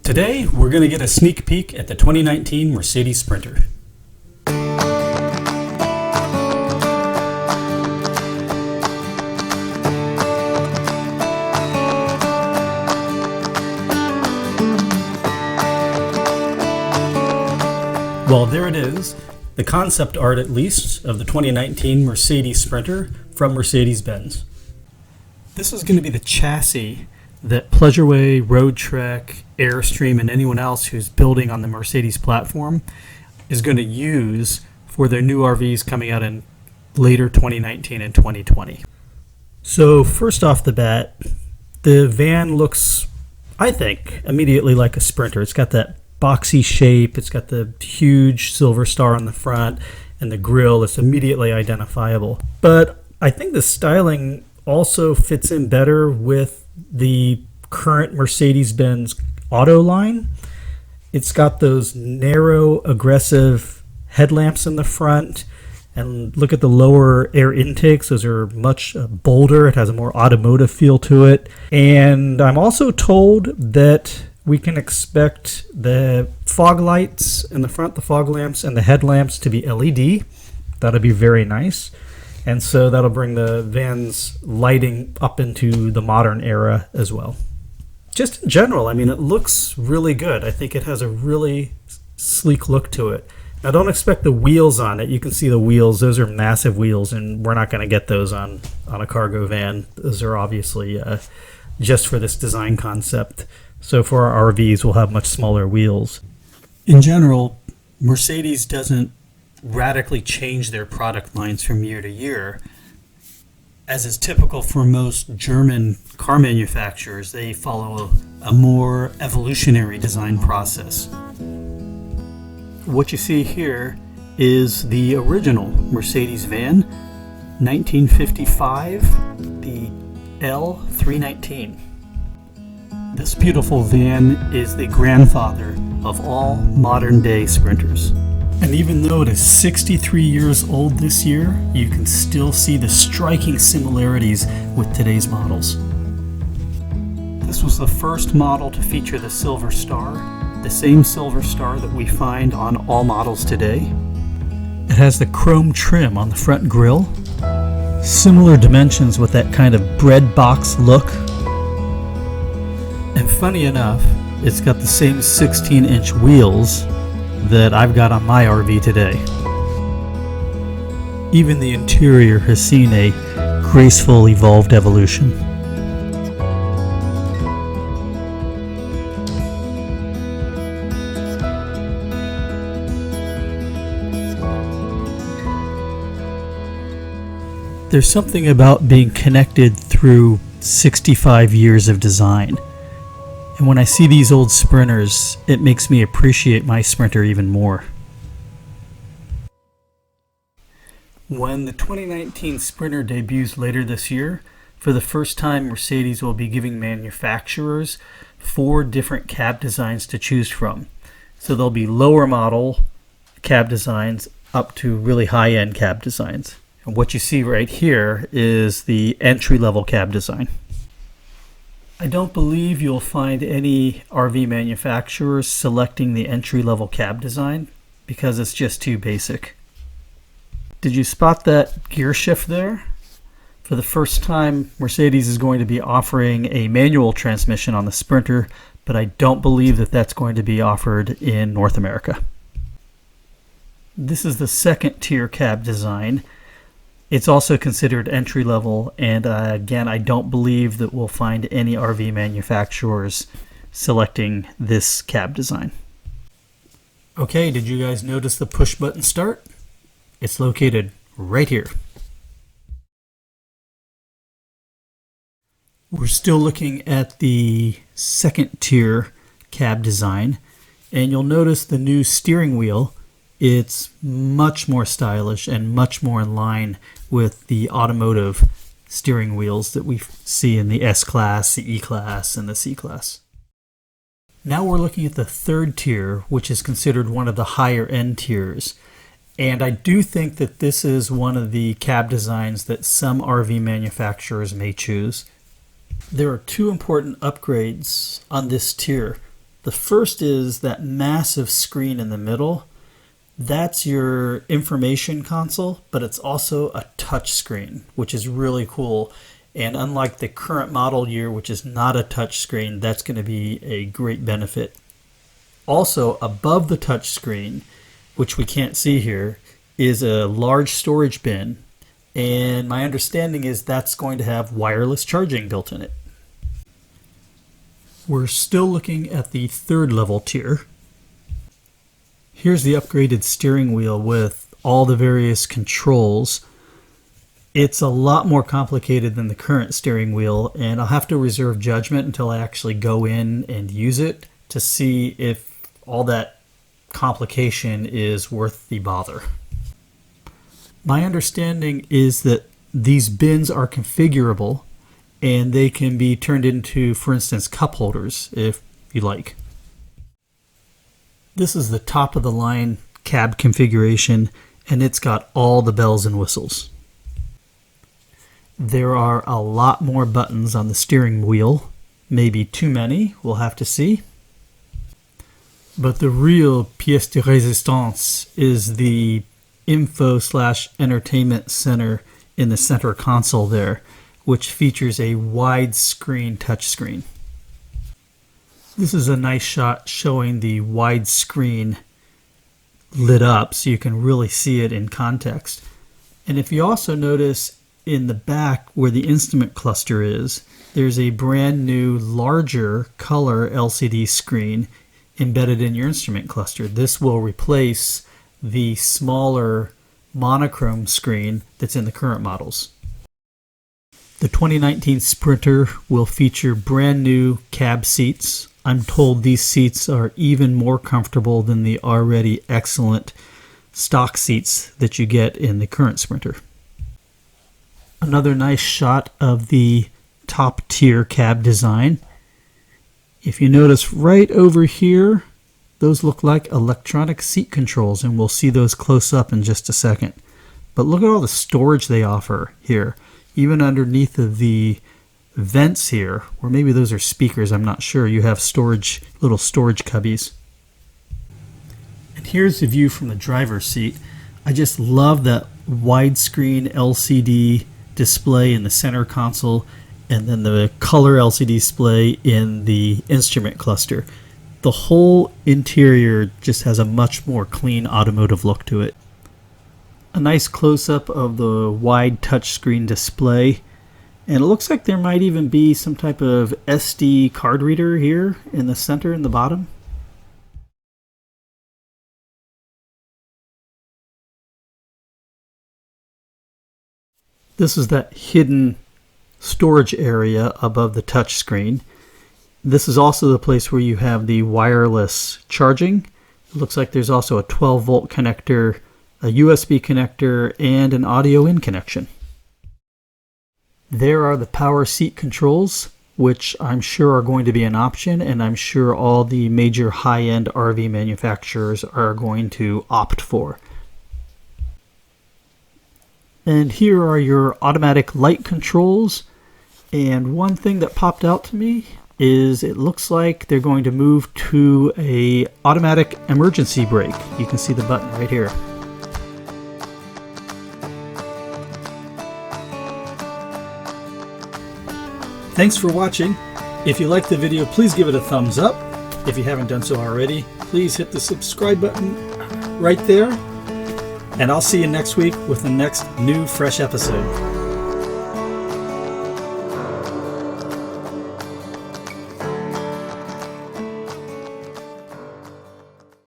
Today, we're going to get a sneak peek at the 2019 Mercedes Sprinter. Well, there it is, the concept art at least of the 2019 Mercedes Sprinter from Mercedes-Benz. This is going to be the chassis that Pleasureway, Roadtrek, Airstream, and anyone else who's building on the Mercedes platform is going to use for their new RVs coming out in later 2019 and 2020. So first off the bat, the van looks, I think, immediately like a Sprinter. It's got that boxy shape, it's got the huge silver star on the front, and the grille is immediately identifiable. But I think the styling also fits in better with the current Mercedes-Benz Auto line. It's got those narrow, aggressive headlamps in the front, and look at the lower air intakes. Those are much bolder. It has a more automotive feel to it. And I'm also told that we can expect the fog lights in the front, the fog lamps, and the headlamps to be LED. That'll be very nice. And so that'll bring the van's lighting up into the modern era as well. Just in general, I mean, it looks really good. I think it has a really sleek look to it. Now, don't expect the wheels on it. You can see the wheels. Those are massive wheels, and we're not going to get those on a cargo van. Those are obviously just for this design concept. So for our RVs, we'll have much smaller wheels. In general, Mercedes doesn't radically change their product lines from year to year. As is typical for most German car manufacturers, they follow a more evolutionary design process. What you see here is the original Mercedes van, 1955, the L319. This beautiful van is the grandfather of all modern-day Sprinters. And even though it is 63 years old this year, you can still see the striking similarities with today's models. This was the first model to feature the silver star, the same silver star that we find on all models today. It has the chrome trim on the front grille, similar dimensions with that kind of bread box look. And funny enough, it's got the same 16-inch wheels that I've got on my RV today. Even the interior has seen a graceful, evolved evolution. There's something about being connected through 65 years of design. And when I see these old Sprinters, it makes me appreciate my Sprinter even more. When the 2019 Sprinter debuts later this year, for the first time Mercedes will be giving manufacturers 4 different cab designs to choose from. So there'll be lower model cab designs up to really high-end cab designs. And what you see right here is the entry-level cab design. I don't believe you'll find any RV manufacturers selecting the entry-level cab design because it's just too basic. Did you spot that gear shift there? For the first time, Mercedes is going to be offering a manual transmission on the Sprinter, but I don't believe that that's going to be offered in North America. This is the second tier cab design. It's also considered entry-level, and again, I don't believe that we'll find any RV manufacturers selecting this cab design. Okay, did you guys notice the push-button start? It's located right here. We're still looking at the second-tier cab design, and you'll notice the new steering wheel. It's much more stylish and much more in line with the Automotive steering wheels that we see in the S-Class, the E-Class, and the C-Class. Now we're looking at the third tier, which is considered one of the higher end tiers. And I do think that this is one of the cab designs that some RV manufacturers may choose. There are 2 important upgrades on this tier. The first is that massive screen in the middle. That's your information console, but it's also a touch screen, which is really cool. And unlike the current model year, which is not a touch screen, that's going to be a great benefit. Also, above the touch screen, which we can't see here, is a large storage bin. And my understanding is that's going to have wireless charging built in it. We're still looking at the third level tier. Here's the upgraded steering wheel with all the various controls. It's a lot more complicated than the current steering wheel, and I'll have to reserve judgment until I actually go in and use it to see if all that complication is worth the bother. My understanding is that these bins are configurable and they can be turned into, for instance, cup holders if you like. This is the top of the line cab configuration, and it's got all the bells and whistles. There are a lot more buttons on the steering wheel, maybe too many, we'll have to see. But the real pièce de résistance is the info/entertainment center in the center console there, which features a widescreen touchscreen. This is a nice shot showing the widescreen lit up so you can really see it in context. And if you also notice in the back where the instrument cluster is, there's a brand new larger color LCD screen embedded in your instrument cluster. This will replace the smaller monochrome screen that's in the current models. The 2019 Sprinter will feature brand new cab seats. I'm told these seats are even more comfortable than the already excellent stock seats that you get in the current Sprinter. Another nice shot of the top tier cab design. If you notice right over here, those look like electronic seat controls, and we'll see those close up in just a second. But look at all the storage they offer here. Even underneath of the vents here, or maybe those are speakers, I'm not sure, you have storage, little storage cubbies. And here's the view from the driver's seat. I just love that widescreen LCD display in the center console, and then the color LCD display in the instrument cluster. The whole interior just has a much more clean automotive look to it. A nice close-up of the wide touchscreen display, and it looks like there might even be some type of SD card reader here in the center and the bottom. This is that hidden storage area above the touchscreen. This is also the place where you have the wireless charging. It looks like there's also a 12-volt connector, a USB connector, and an audio in connection. There are the power seat controls, which I'm sure are going to be an option, and I'm sure all the major high-end RV manufacturers are going to opt for. And here are your automatic light controls, and one thing that popped out to me is it looks like they're going to move to a automatic emergency brake. You can see the button right here. Thanks for watching. If you liked the video, please give it a thumbs up. If you haven't done so already, please hit the subscribe button right there. And I'll see you next week with the next new fresh episode.